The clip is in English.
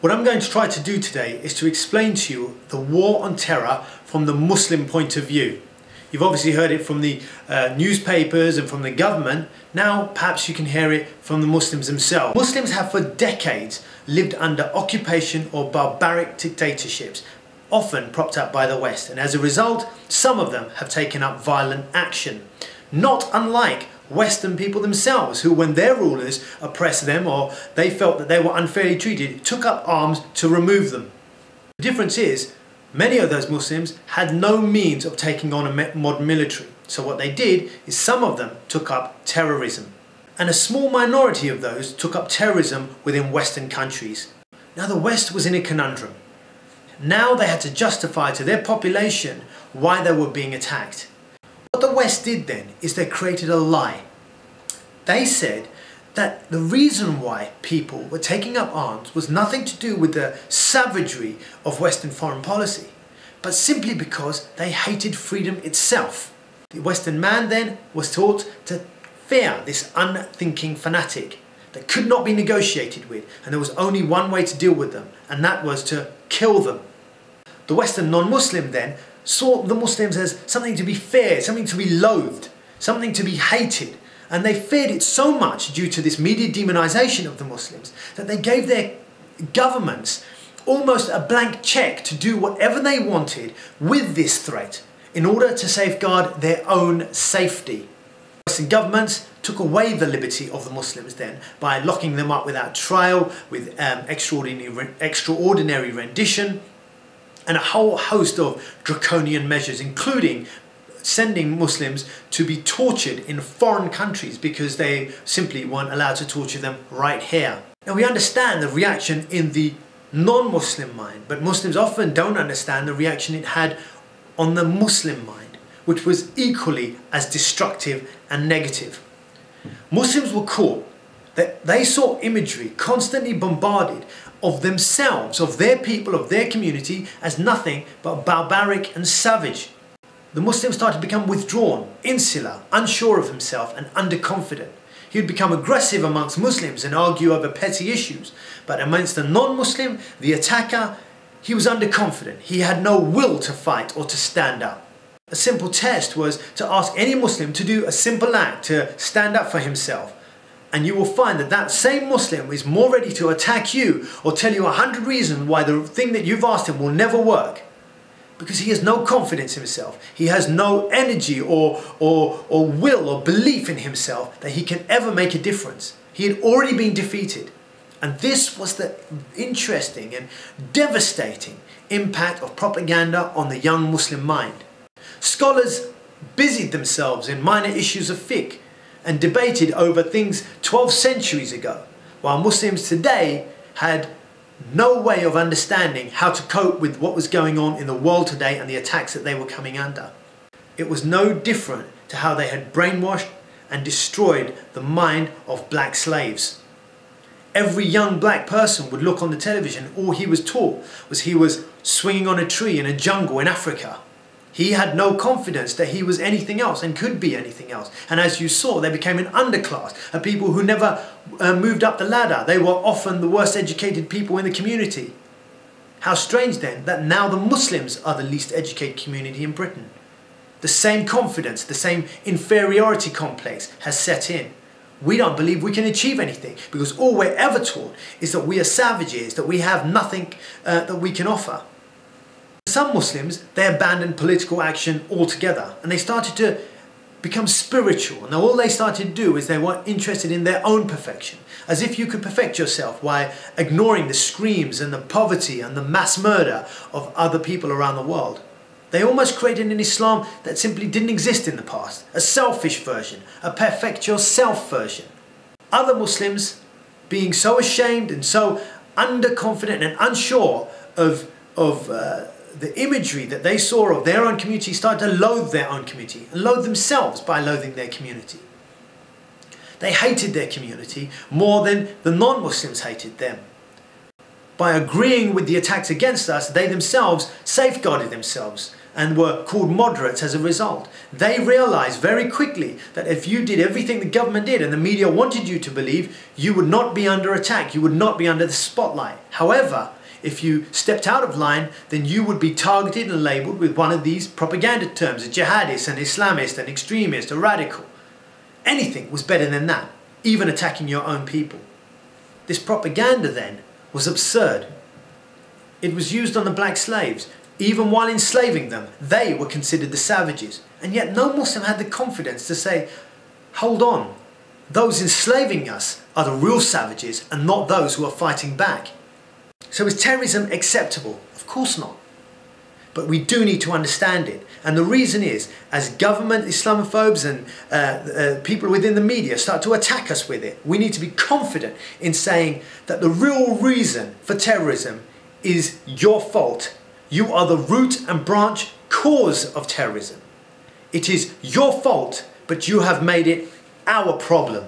What I'm going to try to do today is to explain to you the war on terror from the Muslim point of view. You've obviously heard it from the newspapers and from the government. Now perhaps you can hear it from the Muslims themselves. Muslims have for decades lived under occupation or barbaric dictatorships, often propped up by the West, and as a result some of them have taken up violent action. Not unlike Western people themselves, who when their rulers oppressed them or they felt that they were unfairly treated, took up arms to remove them. The difference is, many of those Muslims had no means of taking on a modern military. So what they did is some of them took up terrorism. And a small minority of those took up terrorism within Western countries. Now the West was in a conundrum. Now they had to justify to their population why they were being attacked. What the West did then is they created a lie. They said that the reason why people were taking up arms was nothing to do with the savagery of Western foreign policy, but simply because they hated freedom itself. The Western man then was taught to fear this unthinking fanatic that could not be negotiated with, and there was only one way to deal with them, and that was to kill them. The Western non-Muslim then saw the Muslims as something to be feared, something to be loathed, something to be hated. And they feared it so much due to this media demonization of the Muslims that they gave their governments almost a blank check to do whatever they wanted with this threat in order to safeguard their own safety. Western governments took away the liberty of the Muslims then by locking them up without trial, with extraordinary rendition, and a whole host of draconian measures, including sending Muslims to be tortured in foreign countries because they simply weren't allowed to torture them right here. Now we understand the reaction in the non-Muslim mind, but Muslims often don't understand the reaction it had on the Muslim mind, which was equally as destructive and negative. Muslims were caught that they saw imagery constantly bombarded of themselves, of their people, of their community, as nothing but barbaric and savage. The Muslim started to become withdrawn, insular, unsure of himself and underconfident. He would become aggressive amongst Muslims and argue over petty issues. But amongst the non-Muslim, the attacker, he was underconfident. He had no will to fight or to stand up. A simple test was to ask any Muslim to do a simple act, to stand up for himself. And you will find that that same Muslim is more ready to attack you or tell you 100 reasons why the thing that you've asked him will never work. Because he has no confidence in himself. He has no energy or will or belief in himself that he can ever make a difference. He had already been defeated. And this was the interesting and devastating impact of propaganda on the young Muslim mind. Scholars busied themselves in minor issues of fiqh and debated over things 12 centuries ago, while Muslims today had no way of understanding how to cope with what was going on in the world today and the attacks that they were coming under. It was no different to how they had brainwashed and destroyed the mind of black slaves. Every young black person would look on the television, all he was taught was he was swinging on a tree in a jungle in Africa. He had no confidence that he was anything else and could be anything else. And as you saw, they became an underclass, a people who never moved up the ladder. They were often the worst educated people in the community. How strange then that now the Muslims are the least educated community in Britain. The same confidence, the same inferiority complex has set in. We don't believe we can achieve anything because all we're ever taught is that we are savages, that we have nothing that we can offer. Some Muslims, they abandoned political action altogether and they started to become spiritual. And all they started to do is they were interested in their own perfection. As if you could perfect yourself while ignoring the screams and the poverty and the mass murder of other people around the world. They almost created an Islam that simply didn't exist in the past. A selfish version, a perfect yourself version. Other Muslims, being so ashamed and so underconfident and unsure of the imagery that they saw of their own community, started to loathe their own community and loathe themselves by loathing their community. They hated their community more than the non-Muslims hated them. By agreeing with the attacks against us, they themselves safeguarded themselves and were called moderates as a result. They realized very quickly that if you did everything the government did and the media wanted you to believe, you would not be under attack, you would not be under the spotlight. However, if you stepped out of line, then you would be targeted and labeled with one of these propaganda terms: a jihadist, an Islamist, an extremist, a radical. Anything was better than that, even attacking your own people. This propaganda then was absurd. It was used on the black slaves. Even while enslaving them, they were considered the savages. And yet no Muslim had the confidence to say, hold on, those enslaving us are the real savages and not those who are fighting back. So is terrorism acceptable? Of course not. But we do need to understand it. And the reason is, as government Islamophobes and people within the media start to attack us with it, we need to be confident in saying that the real reason for terrorism is your fault. You are the root and branch cause of terrorism. It is your fault, but you have made it our problem.